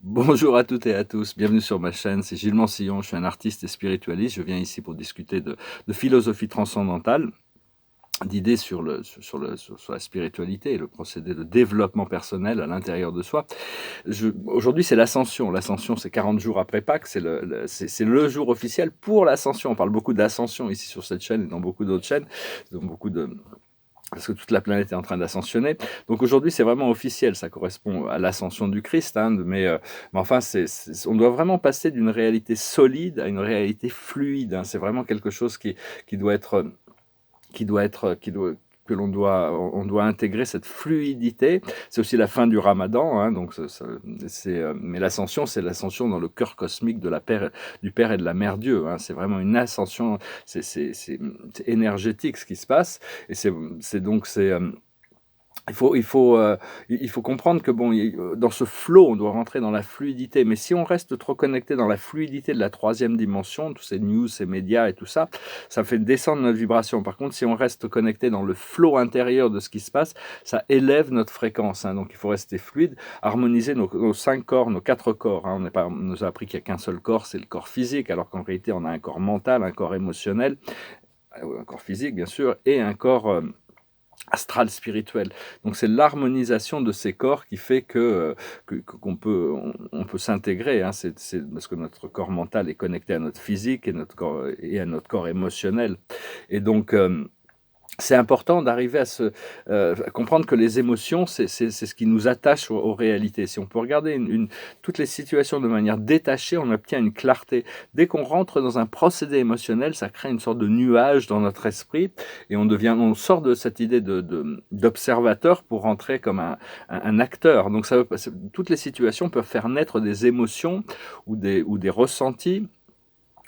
Bonjour à toutes et à tous, bienvenue sur ma chaîne, c'est Gilles Mansillon, je suis un artiste et spiritualiste, je viens ici pour discuter de philosophie transcendantale, d'idées sur la spiritualité et le procédé de développement personnel à l'intérieur de soi. Aujourd'hui c'est l'ascension, l'ascension c'est 40 jours après Pâques, c'est le jour officiel pour l'ascension, on parle beaucoup d'ascension ici sur cette chaîne et dans beaucoup d'autres chaînes, donc beaucoup de parce que toute la planète est en train d'ascensionner. Donc aujourd'hui, c'est vraiment officiel, ça correspond à l'ascension du Christ, hein, mais enfin, on doit vraiment passer d'une réalité solide à une réalité fluide. Hein. C'est vraiment quelque chose qui doit être, qui doit être, qui doit, que on doit intégrer cette fluidité. C'est aussi la fin du Ramadan, hein, donc mais l'ascension, c'est l'ascension dans le cœur cosmique du Père et de la Mère Dieu. Hein. C'est vraiment une ascension, c'est énergétique ce qui se passe, et c'est donc c'est il faut, il, faut, il faut comprendre que bon, dans ce flow, on doit rentrer dans la fluidité. Mais si on reste trop connecté dans la fluidité de la troisième dimension, tous ces news, ces médias et tout ça, ça fait descendre notre vibration. Par contre, si on reste connecté dans le flow intérieur de ce qui se passe, ça élève notre fréquence. Hein. Donc, il faut rester fluide, harmoniser nos 5 corps, nos 4 corps. Hein. On nous a appris qu'il n'y a qu'un seul corps, c'est le corps physique, alors qu'en réalité, on a un corps mental, un corps émotionnel, un corps physique, bien sûr, et un corps astral spirituel. Donc c'est l'harmonisation de ces corps qui fait qu'on peut on peut s'intégrer. Hein. C'est parce que notre corps mental est connecté à notre physique et à notre corps émotionnel. Et donc c'est important d'arriver à comprendre que les émotions, c'est ce qui nous attache aux réalités. Si on peut regarder toutes les situations de manière détachée, on obtient une clarté. Dès qu'on rentre dans un procédé émotionnel, ça crée une sorte de nuage dans notre esprit et on sort de cette idée d'observateur pour rentrer comme un acteur. Donc toutes les situations peuvent faire naître des émotions ou des ressentis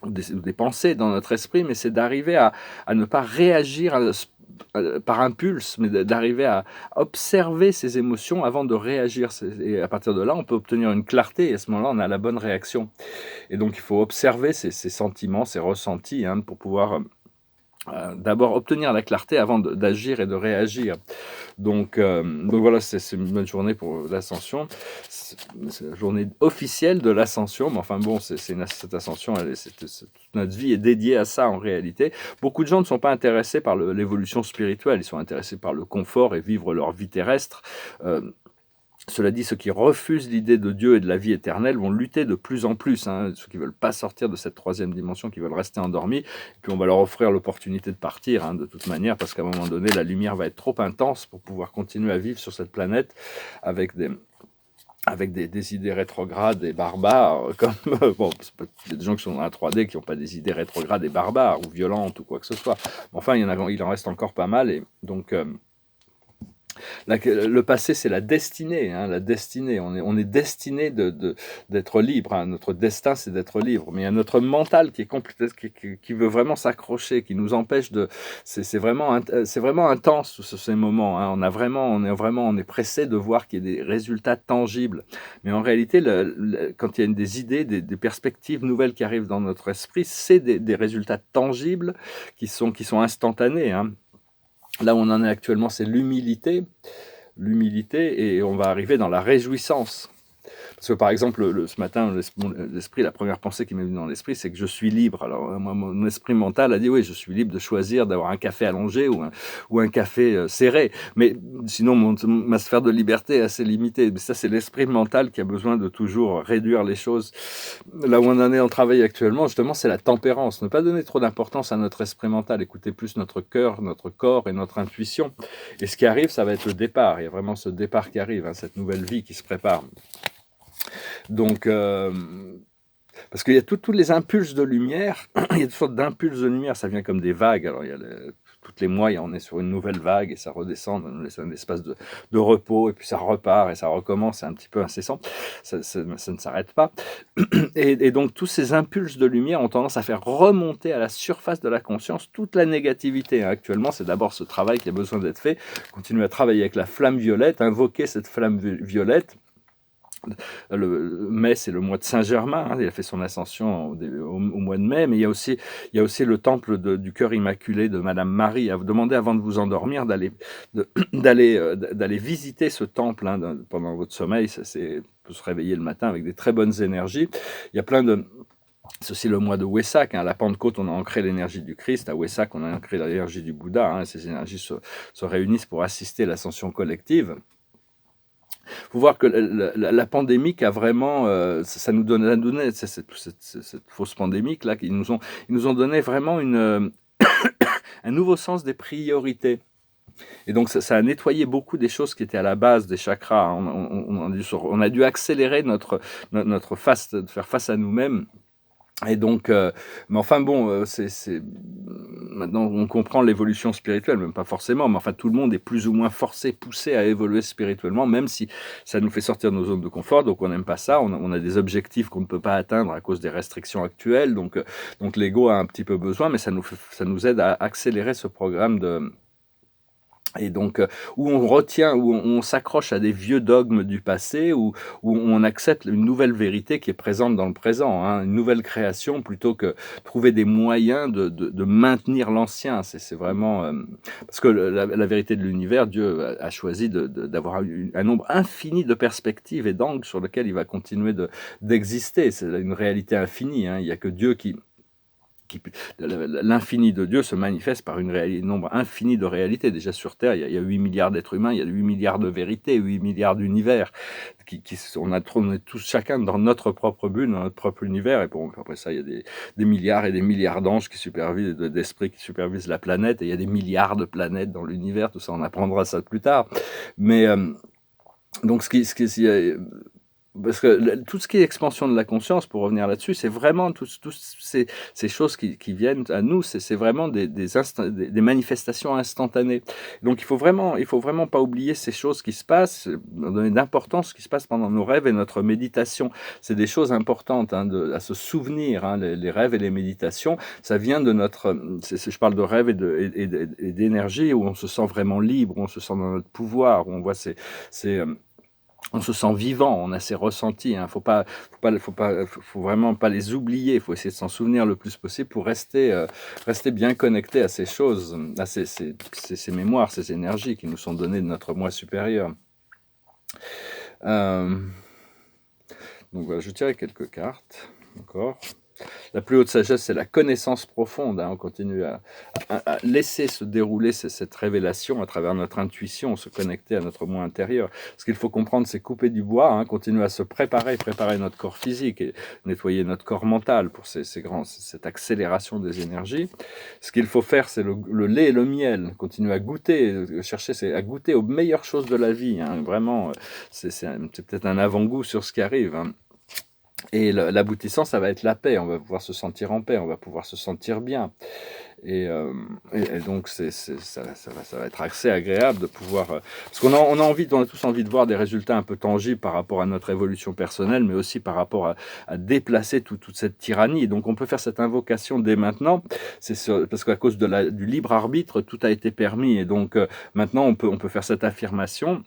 ou des pensées dans notre esprit, mais c'est d'arriver à ne pas réagir par impulse, mais d'arriver à observer ces émotions avant de réagir. Et à partir de là, on peut obtenir une clarté, et à ce moment-là, on a la bonne réaction. Et donc, il faut observer ces sentiments, ces ressentis, hein, pour pouvoir d'abord obtenir la clarté avant d'agir et de réagir. Donc voilà, c'est une bonne journée pour l'ascension. C'est la journée officielle de l'ascension, mais enfin bon, cette ascension, toute notre vie est dédiée à ça en réalité. Beaucoup de gens ne sont pas intéressés par l'évolution spirituelle, ils sont intéressés par le confort et vivre leur vie terrestre. Euh, Cela dit, ceux qui refusent l'idée de Dieu et de la vie éternelle vont lutter de plus en plus. Hein, ceux qui ne veulent pas sortir de cette troisième dimension, qui veulent rester endormis, et puis on va leur offrir l'opportunité de partir, hein, de toute manière, parce qu'à un moment donné, la lumière va être trop intense pour pouvoir continuer à vivre sur cette planète avec des idées rétrogrades et barbares, comme bon, il y a des gens qui sont dans la 3D qui n'ont pas des idées rétrogrades et barbares ou violentes ou quoi que ce soit. Enfin, il en reste encore pas mal, et donc le passé, c'est la destinée. Hein, la destinée. On est destiné d'être libre. Hein. Notre destin, c'est d'être libre. Mais il y a notre mental qui veut vraiment s'accrocher, qui nous empêche de. C'est vraiment intense ces moments. Hein. On est pressé de voir qu'il y ait des résultats tangibles. Mais en réalité, quand il y a des idées, des perspectives nouvelles qui arrivent dans notre esprit, c'est des résultats tangibles qui sont instantanés. Hein. Là où on en est actuellement, c'est l'humilité, et on va arriver dans la réjouissance. Parce que par exemple, ce matin, la première pensée qui m'est venue dans l'esprit, c'est que je suis libre. Alors moi, mon esprit mental a dit oui, je suis libre de choisir d'avoir un café allongé ou un café serré. Mais sinon, ma sphère de liberté est assez limitée. Mais ça, c'est l'esprit mental qui a besoin de toujours réduire les choses. Là où on en est en travail actuellement, justement, c'est la tempérance. Ne pas donner trop d'importance à notre esprit mental, écouter plus notre cœur, notre corps et notre intuition. Et ce qui arrive, ça va être le départ. Il y a vraiment ce départ qui arrive, hein, cette nouvelle vie qui se prépare. Donc, parce qu'il y a tous les impulses de lumière, il y a toutes sortes d'impulses de lumière, ça vient comme des vagues. Alors, toutes les mois, on est sur une nouvelle vague et ça redescend dans un espace de repos, et puis ça repart et ça recommence, c'est un petit peu incessant, ça ne s'arrête pas. Et donc, tous ces impulses de lumière ont tendance à faire remonter à la surface de la conscience toute la négativité. Hein. Actuellement, c'est d'abord ce travail qui a besoin d'être fait, continuer à travailler avec la flamme violette, invoquer cette flamme violette, mai, c'est le mois de Saint-Germain, hein, il a fait son ascension au mois de mai, mais il y a aussi le temple du cœur immaculé de Madame Marie. À vous demander avant de vous endormir d'aller visiter ce temple, hein, pendant votre sommeil. Peut se réveiller le matin avec des très bonnes énergies. Il y a plein de... C'est aussi le mois de Wessak, hein. À la Pentecôte, on a ancré l'énergie du Christ. À Wessak, on a ancré l'énergie du Bouddha, hein. Ces énergies se réunissent pour assister à l'ascension collective. Il faut voir que la pandémique a vraiment, ça nous donné cette fausse pandémique là, ils nous ont donné vraiment un nouveau sens des priorités. Et donc ça a nettoyé beaucoup des choses qui étaient à la base des chakras. On a dû accélérer notre faire face à nous-mêmes. Et donc, mais enfin bon, maintenant on comprend l'évolution spirituelle, même pas forcément, mais enfin tout le monde est plus ou moins forcé, poussé à évoluer spirituellement, même si ça nous fait sortir de nos zones de confort, donc on n'aime pas ça, on a des objectifs qu'on ne peut pas atteindre à cause des restrictions actuelles, donc l'ego a un petit peu besoin, mais ça nous aide à accélérer ce programme et donc, où on s'accroche à des vieux dogmes du passé, où on accepte une nouvelle vérité qui est présente dans le présent, hein, une nouvelle création, plutôt que trouver des moyens de maintenir l'ancien. C'est vraiment... parce que la vérité de l'univers, Dieu a choisi d'avoir un nombre infini de perspectives et d'angles sur lesquels il va continuer d'exister. C'est une réalité infinie, hein. Il n'y a que Dieu l'infini de Dieu se manifeste par un nombre infini de réalités. Déjà sur Terre, il y a 8 milliards d'êtres humains, il y a 8 milliards de vérités, 8 milliards d'univers. On est tous chacun dans notre propre bulle, dans notre propre univers. Et bon, après ça, il y a des milliards et des milliards d'anges d'esprits qui supervisent la planète. Et il y a des milliards de planètes dans l'univers. Tout ça, on apprendra ça plus tard. Mais donc, parce que tout ce qui est expansion de la conscience, pour revenir là-dessus, c'est vraiment toutes ces choses qui viennent à nous, c'est vraiment des manifestations instantanées. Donc il faut vraiment pas oublier ces choses qui se passent, donner d'importance ce qui se passe pendant nos rêves et notre méditation. C'est des choses importantes, hein, à se souvenir, hein, les rêves et les méditations. Ça vient de je parle de rêves et d'énergie où on se sent vraiment libre, où on se sent dans notre pouvoir, où on voit on se sent vivant, on a ces ressentis, hein. Faut vraiment pas les oublier. Il faut essayer de s'en souvenir le plus possible pour rester bien connecté à ces choses, à ces mémoires, ces énergies qui nous sont données de notre moi supérieur. Donc voilà, je tirerai quelques cartes encore. La plus haute sagesse, c'est la connaissance profonde, hein. On continue à laisser se dérouler cette révélation à travers notre intuition, se connecter à notre moi intérieur. Ce qu'il faut comprendre, c'est couper du bois, hein, continuer à se préparer notre corps physique et nettoyer notre corps mental pour cette accélération des énergies. Ce qu'il faut faire, c'est le lait et le miel, continuer à goûter, à goûter aux meilleures choses de la vie, hein. Vraiment, c'est peut-être un avant-goût sur ce qui arrive, hein. Et l'aboutissant, ça va être la paix. On va pouvoir se sentir en paix, on va pouvoir se sentir bien. Et donc, ça va être assez agréable de pouvoir... parce qu'on a tous envie de voir des résultats un peu tangibles par rapport à notre évolution personnelle, mais aussi par rapport à déplacer toute cette tyrannie. Et donc, on peut faire cette invocation dès maintenant, parce qu'à cause du libre arbitre, tout a été permis. Et donc, maintenant, on peut faire cette affirmation.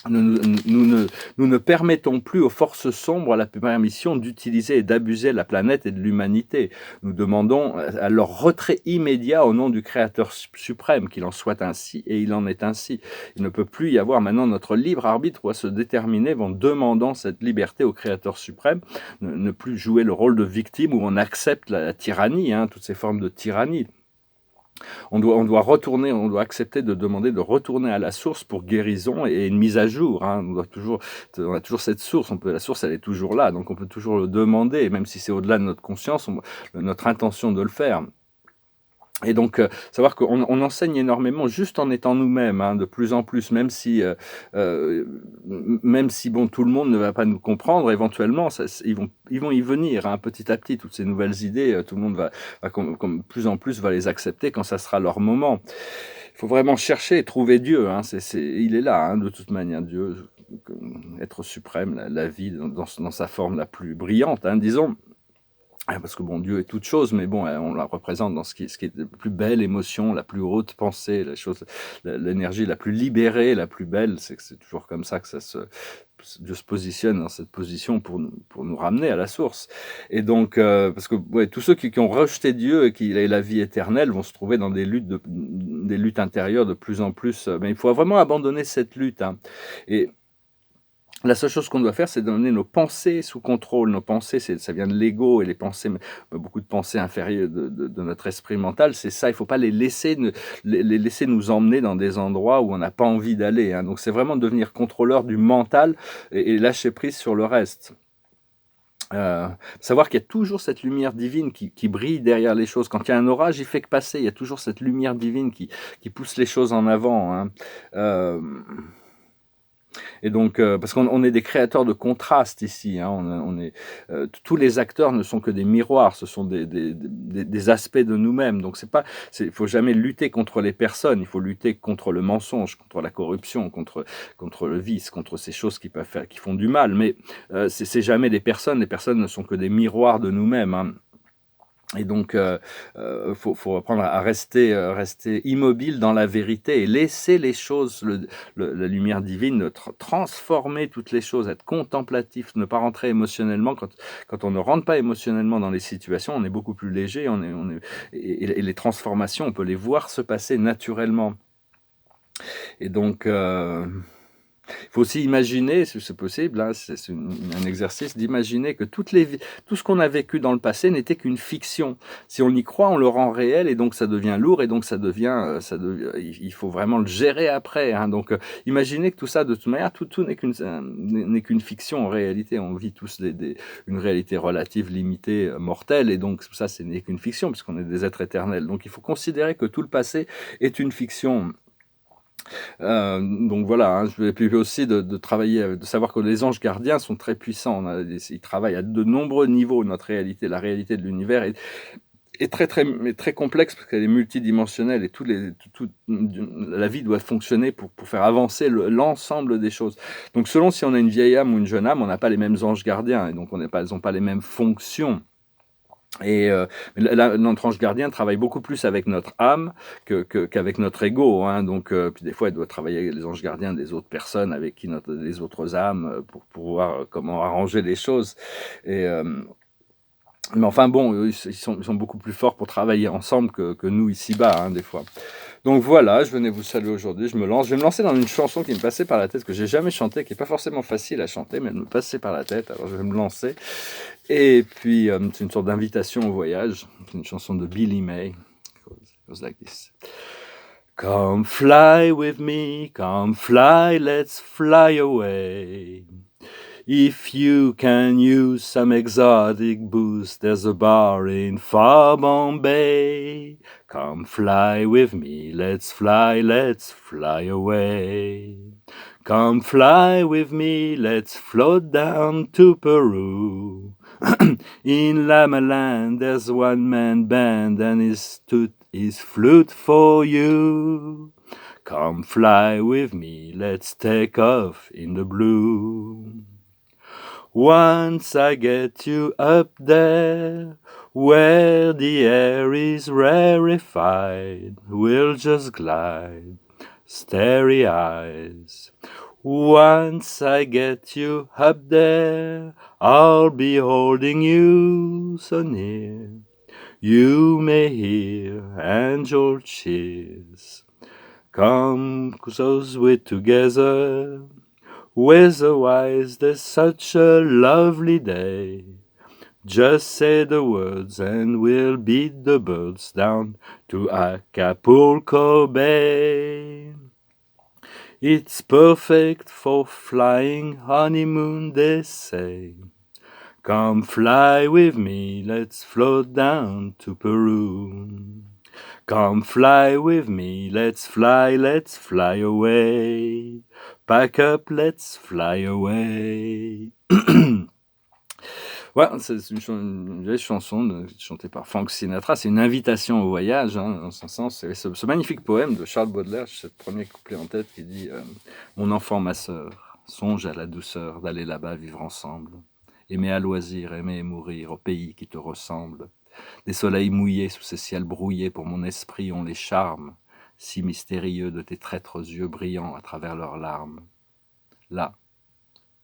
Nous ne permettons plus aux forces sombres la permission d'utiliser et d'abuser la planète et de l'humanité. Nous demandons à leur retrait immédiat au nom du Créateur suprême, qu'il en soit ainsi, et il en est ainsi. Il ne peut plus y avoir maintenant notre libre arbitre doit se déterminer en demandant cette liberté au Créateur suprême, ne plus jouer le rôle de victime où on accepte la tyrannie, hein, toutes ces formes de tyrannie. On doit accepter de demander de retourner à la source pour guérison et une mise à jour, hein. On a toujours cette source, la source elle est toujours là, donc on peut toujours le demander, même si c'est au-delà de notre conscience, notre intention de le faire. Et donc, savoir qu'on enseigne énormément juste en étant nous-mêmes, hein, de plus en plus, même si bon, tout le monde ne va pas nous comprendre, éventuellement, ils vont y venir, hein, petit à petit, toutes ces nouvelles idées, tout le monde va comme plus en plus va les accepter quand ça sera leur moment. Il faut vraiment chercher et trouver Dieu, hein, il est là, hein, de toute manière, Dieu, être suprême, la vie dans sa forme la plus brillante, hein, disons. Parce que bon, Dieu est toute chose, mais bon, on la représente dans ce qui est la plus belle émotion, la plus haute pensée, la chose, l'énergie la plus libérée, la plus belle. C'est toujours comme ça que Dieu se positionne dans cette position pour nous ramener à la source. Et donc, parce que ouais, tous ceux qui ont rejeté Dieu et qui aient la vie éternelle vont se trouver dans des luttes intérieures de plus en plus. Mais il faut vraiment abandonner cette lutte, hein. Et la seule chose qu'on doit faire, c'est donner nos pensées sous contrôle. Nos pensées, ça vient de l'ego et les pensées, beaucoup de pensées inférieures de notre esprit mental, c'est ça. Il ne faut pas les laisser nous emmener dans des endroits où on n'a pas envie d'aller, hein. Donc c'est vraiment devenir contrôleur du mental et lâcher prise sur le reste. Savoir qu'il y a toujours cette lumière divine qui brille derrière les choses. Quand il y a un orage, il fait que passer. Il y a toujours cette lumière divine qui pousse les choses en avant, hein. Et donc, parce qu'on est des créateurs de contrastes ici, hein, tous les acteurs ne sont que des miroirs, ce sont des aspects de nous-mêmes. Donc, il faut jamais lutter contre les personnes, il faut lutter contre le mensonge, contre la corruption, contre le vice, contre ces choses qui font du mal. Mais c'est jamais les personnes ne sont que des miroirs de nous-mêmes, hein. Et donc, faut apprendre à rester immobile dans la vérité et laisser les choses, la lumière divine, transformer toutes les choses, être contemplatif, ne pas rentrer émotionnellement. Quand on ne rentre pas émotionnellement dans les situations, on est beaucoup plus léger, et les transformations, on peut les voir se passer naturellement. Et donc, il faut aussi imaginer, si c'est possible, hein, c'est un exercice d'imaginer que tout ce qu'on a vécu dans le passé n'était qu'une fiction. Si on y croit, on le rend réel et donc ça devient lourd et donc il faut vraiment le gérer après, hein. Donc imaginez que tout ça, de toute manière, tout n'est qu'une fiction en réalité. On vit tous une réalité relative, limitée, mortelle, et donc tout ça, ce n'est qu'une fiction puisqu'on est des êtres éternels. Donc il faut considérer que tout le passé est une fiction. Donc voilà, hein, et puis aussi de travailler, de savoir que les anges gardiens sont très puissants. Ils travaillent à de nombreux niveaux. Notre réalité, la réalité de l'univers est très complexe parce qu'elle est multidimensionnelle et la vie doit fonctionner pour faire avancer l'ensemble des choses. Donc selon si on a une vieille âme ou une jeune âme, on n'a pas les mêmes anges gardiens et donc elles n'ont pas les mêmes fonctions. Et notre ange gardien travaille beaucoup plus avec notre âme qu'avec notre ego, hein. Donc, puis des fois, elle doit travailler avec les anges gardiens des autres personnes avec qui les autres âmes pour voir comment arranger les choses. Mais enfin bon, ils sont beaucoup plus forts pour travailler ensemble que nous ici-bas, hein, des fois. Donc voilà, je venais vous saluer aujourd'hui, je vais me lancer dans une chanson qui me passait par la tête, que j'ai jamais chantée, qui n'est pas forcément facile à chanter, mais elle me passait par la tête, alors je vais me lancer. Et puis, c'est une sorte d'invitation au voyage, c'est une chanson de Billy May, it goes like this. Come fly with me, come fly, let's fly away. If you can use some exotic booze, there's a bar in far Bombay. Come fly with me, let's fly away. Come fly with me, let's float down to Peru. In Lamaland, there's one man band and his flute for you. Come fly with me, let's take off in the blue. Once I get you up there, where the air is rarefied, we'll just glide, starry eyes. Once I get you up there, I'll be holding you so near. You may hear angel cheers. Come, 'cause we're together. Weather-wise, there's such a lovely day. Just say the words and we'll beat the birds down to Acapulco Bay. It's perfect for flying honeymoon, they say. Come fly with me, let's float down to Peru. Come fly with me, let's fly away. Pack up, let's fly away. Ouais, c'est une vieille chanson chantée par Frank Sinatra. C'est une invitation au voyage, hein, dans ce sens. C'est ce magnifique poème de Charles Baudelaire, j'ai ce premier couplet en tête qui dit Mon enfant, ma sœur, songe à la douceur d'aller là-bas vivre ensemble. aimer à loisir, aimer et mourir au pays qui te ressemble. Des soleils mouillés sous ces ciels brouillés pour mon esprit ont les charmes, si mystérieux de tes traîtres yeux brillants à travers leurs larmes. Là,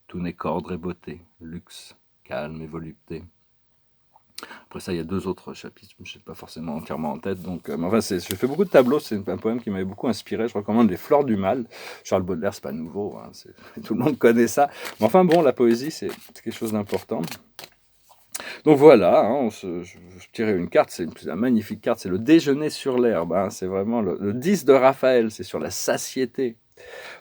tout n'est qu'ordre et beauté, luxe, calme et volupté. Après ça, il y a 2 autres chapitres, je ne sais pas forcément entièrement en tête. Donc, mais enfin, je fais beaucoup de tableaux, c'est un poème qui m'avait beaucoup inspiré. Je recommande Les Fleurs du Mal. Charles Baudelaire, c'est pas nouveau, hein, tout le monde connaît ça. Mais enfin bon, la poésie, c'est quelque chose d'important. Donc voilà, hein, je tirais une carte, c'est une magnifique carte, c'est le déjeuner sur l'herbe. Hein, c'est vraiment le 10 de Raphaël, c'est sur la satiété.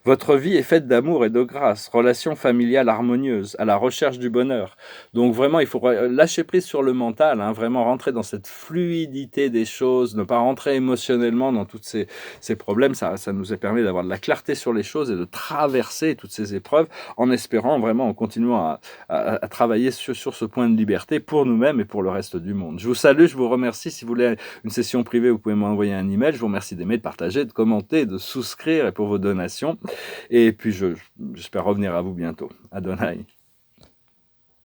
Votre vie est faite d'amour et de grâce, relation familiale harmonieuse, à la recherche du bonheur. Donc vraiment, il faut lâcher prise sur le mental, hein, vraiment rentrer dans cette fluidité des choses, ne pas rentrer émotionnellement dans tous ces problèmes. Ça nous permis d'avoir de la clarté sur les choses et de traverser toutes ces épreuves en espérant vraiment, en continuant à travailler sur ce point de liberté pour nous-mêmes et pour le reste du monde. Je vous salue, je vous remercie. Si vous voulez une session privée, vous pouvez m'envoyer un email. Je vous remercie d'aimer, de partager, de commenter, de souscrire et pour vos donations. Et puis, j'espère revenir à vous bientôt. Adonai.